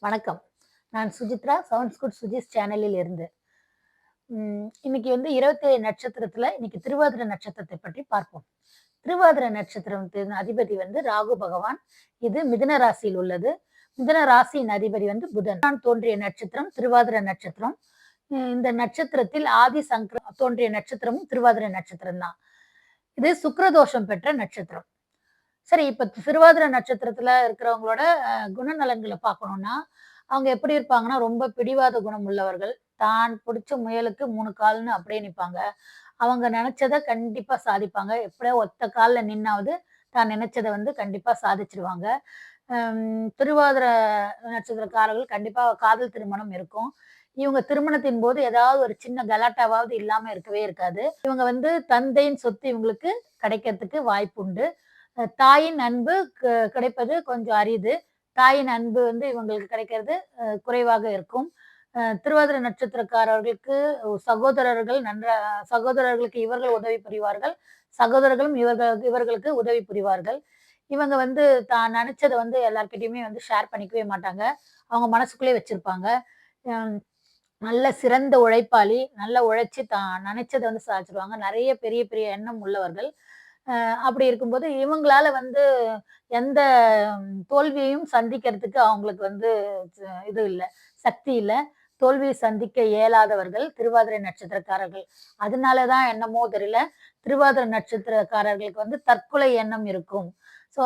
வணக்கம். நான் Suchitra, sounds good Suji's சேனலில் இருந்து. இன்னைக்கு 27 நட்சத்திரத்துல இன்னைக்கு திருவாதிரை நட்சத்திரத்தை பற்றி பார்ப்போம். திருவாதிரை நட்சத்திரத்தின் அதிபதி ராகு பகவான். இது மிதுன ராசியில் உள்ளது. மிதுன ராசியின் அதிபதி புதன். நான் தோன்றிய நட்சத்திரம் திருவாதிரை நட்சத்திரம். இந்த நட்சத்திரத்தில் ஆதி சங்கரன் தோன்றிய நட்சத்திரமும் திருவாதிரை நட்சத்திரம் தான். இது சுக்கிரதோஷம் பெற்ற நட்சத்திரம். சரி, இப்ப திருவாதிரை நட்சத்திரத்துல இருக்கிறவங்களோட குணநலன்களை பார்க்கணும்னா, அவங்க எப்படி இருப்பாங்கன்னா, ரொம்ப பிடிவாத குணம் உள்ளவர்கள். தான் புடிச்ச முயலுக்கு 3 கால்ன்னு அப்படியே நிப்பாங்க. அவங்க நெனச்சத கண்டிப்பா சாதிப்பாங்க. எப்படியோ ஒத்த கால்ல நின்னாவது, தான் நெனச்சத கண்டிப்பா சாதிச்சுருவாங்க. திருவாதிரை நட்சத்திரக்காரர்கள் கண்டிப்பா காதல் திருமணம் இருக்கும். இவங்க திருமணத்தின் போது ஏதாவது ஒரு சின்ன கலாட்டாவாவது இல்லாம இருக்கவே இருக்காது. இவங்க தந்தையின் சொத்து இவங்களுக்கு கிடைக்கிறதுக்கு வாய்ப்புண்டு. தாயின் அன்பு கிடைப்பது கொஞ்சம் அரிது. தாயின் அன்பு இவங்களுக்கு கிடைக்கிறது குறைவாக இருக்கும். திருவாதிரை நட்சத்திரக்காரர்களுக்கு சகோதரர்கள் சகோதரர்களுக்கு இவர்கள் உதவி புரிவார்கள். சகோதரர்களும் இவர்களுக்கு உதவி புரிவார்கள். இவங்க தான் நெனச்சத எல்லார்கிட்டயுமே ஷேர் பண்ணிக்கவே மாட்டாங்க. அவங்க மனசுக்குள்ளயே வச்சிருப்பாங்க. ம் நல்ல சிறந்த உழைப்பாளி. நல்லா உழைச்சு தான் நெனச்சத சாதிச்சுருவாங்க. நெறைய பெரிய பெரிய எண்ணம் உள்ளவர்கள். அப்படி இருக்கும்போது இவங்களால எந்த தோல்வியையும் சந்திக்கிறதுக்கு அவங்களுக்கு இது இல்ல, சக்தி இல்ல. தோல்வியை சந்திக்க இயலாதவர்கள் திருவாதிரை நட்சத்திரக்காரர்கள். அதனால தான் என்னமோ தெரியல, திருவாதிரை நட்சத்திரக்காரர்களுக்கு தற்கொலை எண்ணம் இருக்கும். ஸோ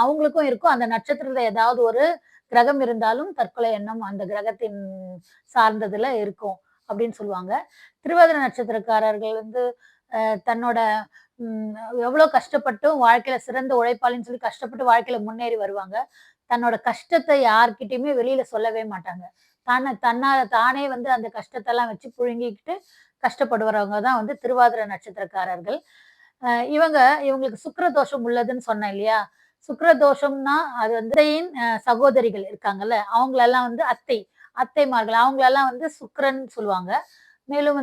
அவங்களுக்கும் இருக்கும். அந்த நட்சத்திரத்துல ஏதாவது ஒரு கிரகம் இருந்தாலும் தற்கொலை எண்ணம் அந்த கிரகத்தின் சார்ந்ததுல இருக்கும் அப்படின்னு சொல்லுவாங்க. திருவாதிரை நட்சத்திரக்காரர்கள் தன்னோட ம் எவ்வளோ கஷ்டப்பட்டும் வாழ்க்கையில சிறந்த உழைப்பாளின்னு சொல்லி கஷ்டப்பட்டு வாழ்க்கையில முன்னேறி வருவாங்க. தன்னோட கஷ்டத்த யார்கிட்டயுமே வெளியில சொல்லவே மாட்டாங்க. தன்னால தானே அந்த கஷ்டத்தெல்லாம் வச்சு புழுங்கிக்கிட்டு கஷ்டப்படுறவங்க தான் திருவாதிரை நட்சத்திரக்காரர்கள். அ இவங்க இவங்களுக்கு சுக்கிர தோஷம் உள்ளதுன்னு சொன்னேன் இல்லையா? சுக்கிர தோஷம்னா அது தந்தையின் சகோதரிகள் இருக்காங்கல்ல, அவங்களெல்லாம் அத்தைமார்கள் அவங்களெல்லாம் சுக்கிரன் சொல்லுவாங்க. மேலும்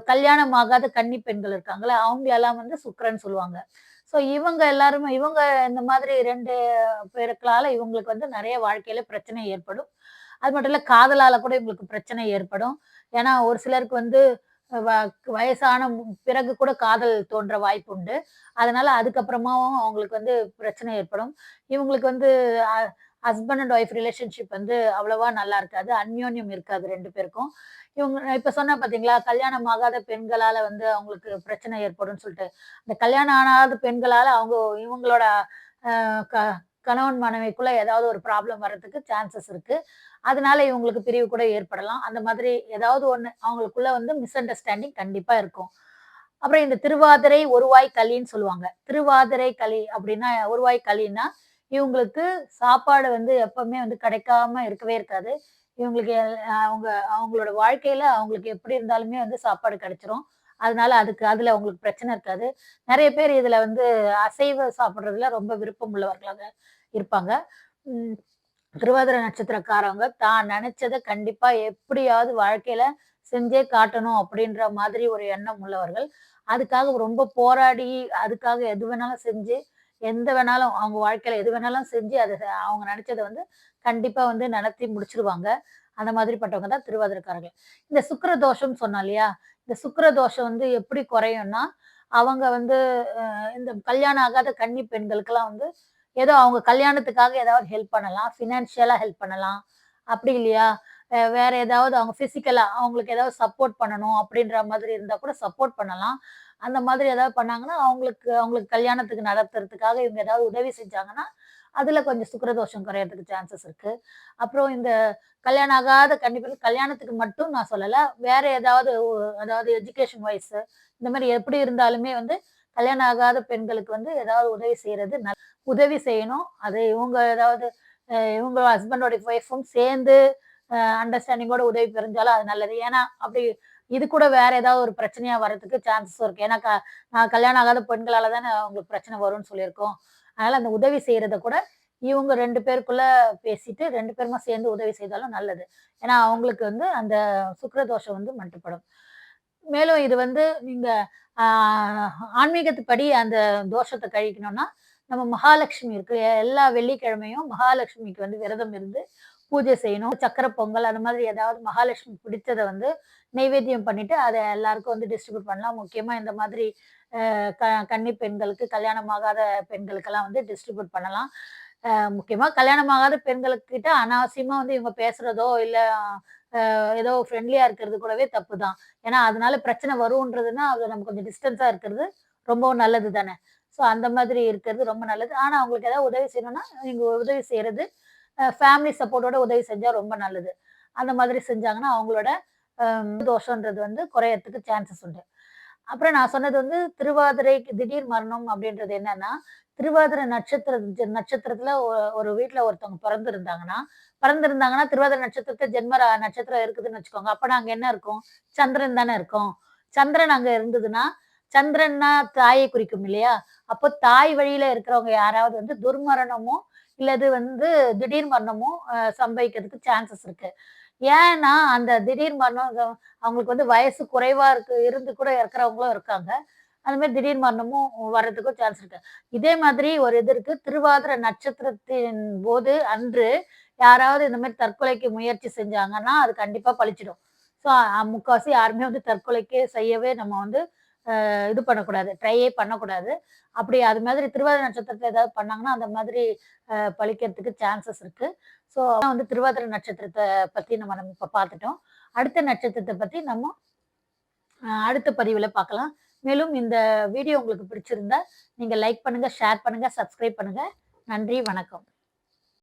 கல்யாணம் ஆகாத கன்னி பெண்கள் இருக்காங்கல்ல, அவங்களெல்லாம் சுக்கிரன்னு சொல்லுவாங்க. ஸோ இவங்க இந்த மாதிரி 2 பேருக்களால இவங்களுக்கு நெறைய வாழ்க்கையில பிரச்சனை ஏற்படும். அது மட்டும் இல்ல, காதலால கூட இவங்களுக்கு பிரச்சனை ஏற்படும். ஏன்னா ஒரு சிலருக்கு வ வயசான பிறகு கூட காதல் தோன்ற வாய்ப்புண்டு. அதனால அதுக்கப்புறமாவும் அவங்களுக்கு பிரச்சனை ஏற்படும். இவங்களுக்கு அ ஹஸ்பண்ட் அண்ட் ஒய்ஃப் ரிலேஷன்ஷிப் அவ்வளவா நல்லா இருக்காது. அந்யோன்யம் இருக்காது 2 பேருக்கும். இவங்க இப்ப சொன்னேன் பார்த்தீங்களா? கல்யாணம் ஆகாத பெண்களால அவங்களுக்கு பிரச்சனை ஏற்படும்னு சொல்ட்டு. அந்த கல்யாணம் ஆகாத பெண்களால இவங்களோட அ க கணவன் மனைவிக்குள்ள ஏதாவது ஒரு ப்ராப்ளம் வர்றதுக்கு சான்சஸ் இருக்கு. அதனால இவங்களுக்கு பிரிவு கூட ஏற்படலாம். அந்த மாதிரி ஏதாவது ஒண்ணு அவங்களுக்குள்ள மிஸ் அண்டர்ஸ்டாண்டிங் கண்டிப்பா இருக்கும். அப்புறம் இந்த திருவாதிரை ஒருவாய் களின்னு சொல்லுவாங்க. திருவாதிரை களி அப்படின்னா, ஒருவாய் களின்னா, இவங்களுக்கு சாப்பாடு எப்பவுமே கிடைக்காம இருக்கவே இருக்காது. இவங்களுக்கு அவங்களோட வாழ்க்கையில அவங்களுக்கு எப்படி இருந்தாலுமே சாப்பாடு கிடைச்சிரும். அதனால அதுல அவங்களுக்கு பிரச்சனை இருக்காது. நெறைய பேர் இதுல அசைவ சாப்பிடுறதுல ரொம்ப விருப்பம் உள்ளவர்களாக இருப்பாங்க. ம். திருவாதிரை நட்சத்திரக்காரவங்க தான் நெனச்சத கண்டிப்பா எப்படியாவது வாழ்க்கையில செஞ்சே காட்டணும் அப்படின்ற மாதிரி ஒரு எண்ணம் உள்ளவர்கள். அதுக்காக ரொம்ப போராடி, அதுக்காக எது வேணாலும் செஞ்சு, எந்த வேணாலும் அவங்க வாழ்க்கையில எது வேணாலும் செஞ்சு அவங்க நெனச்சத கண்டிப்பா நடத்தி முடிச்சுருவாங்க. அந்த மாதிரிப்பட்டவங்க தான் திருவாதிரைக்காரர்கள். இந்த சுக்கிர தோஷம்னு சொன்னோம் இல்லையா? இந்த சுக்கிர தோஷம் எப்படி குறையும்னா, அவங்க இந்த கல்யாணம் ஆகாத கன்னி பெண்களுக்கெல்லாம் ஏதோ அவங்க கல்யாணத்துக்காக ஏதாவது ஹெல்ப் பண்ணலாம். ஃபினான்ஷியலா ஹெல்ப் பண்ணலாம். அப்படி இல்லையா, வேற ஏதாவது அவங்க பிசிக்கலா அவங்களுக்கு ஏதாவது சப்போர்ட் பண்ணணும் அப்படின்ற மாதிரி இருந்தா கூட சப்போர்ட் பண்ணலாம். அந்த மாதிரி ஏதாவது பண்ணாங்கன்னா, அவங்களுக்கு அவங்களுக்கு கல்யாணத்துக்கு நடத்துறதுக்காக இவங்க ஏதாவது உதவி செஞ்சாங்கன்னா, அதுல கொஞ்சம் சுக்கிரதோஷம் குறையறதுக்கு சான்சஸ் இருக்கு. அப்புறம் இந்த கல்யாணம் ஆகாத கன்னிப்பெண் கல்யாணத்துக்கு மட்டும் நான் சொல்லல. வேற ஏதாவது அதாவது எஜுகேஷன் வைஸ் இந்த மாரி எப்படி இருந்தாலுமே கல்யாணம் ஆகாத பெண்களுக்கு ஏதாவது உதவி செய்றது உதவி செய்யணும். அது இவங்க ஏதாவது இவங்க ஹஸ்பண்டோட ஒய்ஃபும் சேர்ந்து அண்டர்ஸ்டாண்டிங்கோட உதவி புரிஞ்சாலும் அது நல்லது. ஏன்னா, அப்படி இது கூட வேற ஏதாவது ஒரு பிரச்சனையா வரதுக்கு சான்சஸும் இருக்கு. ஏன்னா, கல்யாணம் ஆகாத பெண்களால தானே அவங்களுக்கு பிரச்சனை வரும்னு சொல்லியிருக்கோம். அதனால அந்த உதவி செய்றத கூட இவங்க 2 பேருக்குள்ள பேசிட்டு 2 பேருமா சேர்ந்து உதவி செய்தாலும் நல்லது. ஏன்னா, அவங்களுக்கு அந்த சுக்கிர தோஷம் மட்டுப்படும். மேலும் இது நீங்க ஆ ஆன்மீகத்துப்படி அந்த தோஷத்த கழிக்கணும்னா, நம்ம மகாலட்சுமி இருக்கு. எல்லா வெள்ளிக்கிழமையும் மகாலட்சுமிக்கு விரதம் இருந்து, பூஜை செய்யணும். சக்கரை பொங்கல் அந்த மாதிரி ஏதாவது மகாலட்சுமி பிடிச்சத வந்து நெய்வேத்தியம் பண்ணிட்டு, அத எல்லாருக்கும் வந்து டிஸ்ட்ரிபியூட் பண்ணலாம். முக்கியமா இந்த மாதிரி கன்னி பெண்களுக்கு, கல்யாணம் ஆகாத பெண்களுக்கெல்லாம் வந்து டிஸ்ட்ரிபியூட் பண்ணலாம். முக்கியமா கல்யாணம் ஆகாத பெண்களுக்கிட்ட அனாவசியமா வந்து இவங்க பேசுறதோ, இல்ல ஏதோ ஃப்ரெண்ட்லியா இருக்கிறது கூடவே தப்பு தான். ஏன்னா, அதனால பிரச்சனை வரும்ன்றதுன்னா, அது நம்ம கொஞ்சம் டிஸ்டன்ஸா இருக்கிறது ரொம்பவும் நல்லது தானே! ஸோ அந்த மாதிரி இருக்கிறது ரொம்ப நல்லது. ஆனா, அவங்களுக்கு ஏதாவது உதவி செய்யணும்னா, நீங்க உதவி செய்றது ஃபேமிலி சப்போர்ட்டோட உதவி செஞ்சா ரொம்ப நல்லது. அந்த மாதிரி செஞ்சாங்கன்னா, அவங்களோட தோஷம்ன்றது வந்து குறையறதுக்கு சான்சஸ் உண்டு. அப்புறம் நான் சொன்னது வந்து திருவாதிரைக்கு திடீர் மரணம் அப்படின்றது என்னன்னா, திருவாதிரை நட்சத்திரத்துல ஒரு வீட்ல ஒருத்தவங்க பிறந்திருந்தாங்கன்னா திருவாதிரை நட்சத்திரத்துல நட்சத்திரம் இருக்குதுன்னு வச்சுக்கோங்க. அப்ப அங்க என்ன இருக்கும்? சந்திரன் தானே இருக்கும். சந்திரன் அங்க இருந்ததுன்னா, சந்திரன்னா தாயை குறிக்கும் இல்லையா? அப்போ தாய் வழியில இருக்கிறவங்க யாராவது வந்து துர்மரணமோ, இல்லது வந்து திடீர் மரணமோ சம்பவிக்கிறதுக்கு சான்சஸ் இருக்கு. ஏன்னா, அந்த திடீர் மரணம் அவங்களுக்கு வந்து வயசு குறைவா இருந்து கூட இறக்கிறவங்களும் இருக்காங்க. அந்த மாரி திடீர் மரணமும் வர்றதுக்கும் சான்ஸ் இருக்கு. இதே மாதிரி ஒரு இது இருக்கு. திருவாதிரை நட்சத்திரத்தின் போது அன்று யாராவது இந்த மாரி தற்கொலைக்கு முயற்சி செஞ்சாங்கன்னா, அது கண்டிப்பா பலிச்சிடும். ஸோ, முக்காவாசி யாருமே வந்து தற்கொலைக்கு செய்யவே நம்ம வந்து இது பண்ணக்கூடாது. ட்ரையே பண்ணக்கூடாது. அப்படி அது மாதிரி திருவாதிரை நட்சத்திரத்தில ஏதாவது பண்ணாங்கன்னா, அந்த மாதிரி பலிக்கிறதுக்கு சான்சஸ் இருக்கு. ஸோ, வந்து திருவாதிரை நட்சத்திரத்த பத்தி நம்ம இப்ப பார்த்துட்டோம். அடுத்த நட்சத்திரத்த பத்தி நம்ம அடுத்த பதிவுல பார்க்கலாம். மேலும் இந்த வீடியோ உங்களுக்கு பிடிச்சிருந்தா, நீங்க லைக் பண்ணுங்க, ஷேர் பண்ணுங்க, சப்ஸ்கிரைப் பண்ணுங்க. நன்றி, வணக்கம்.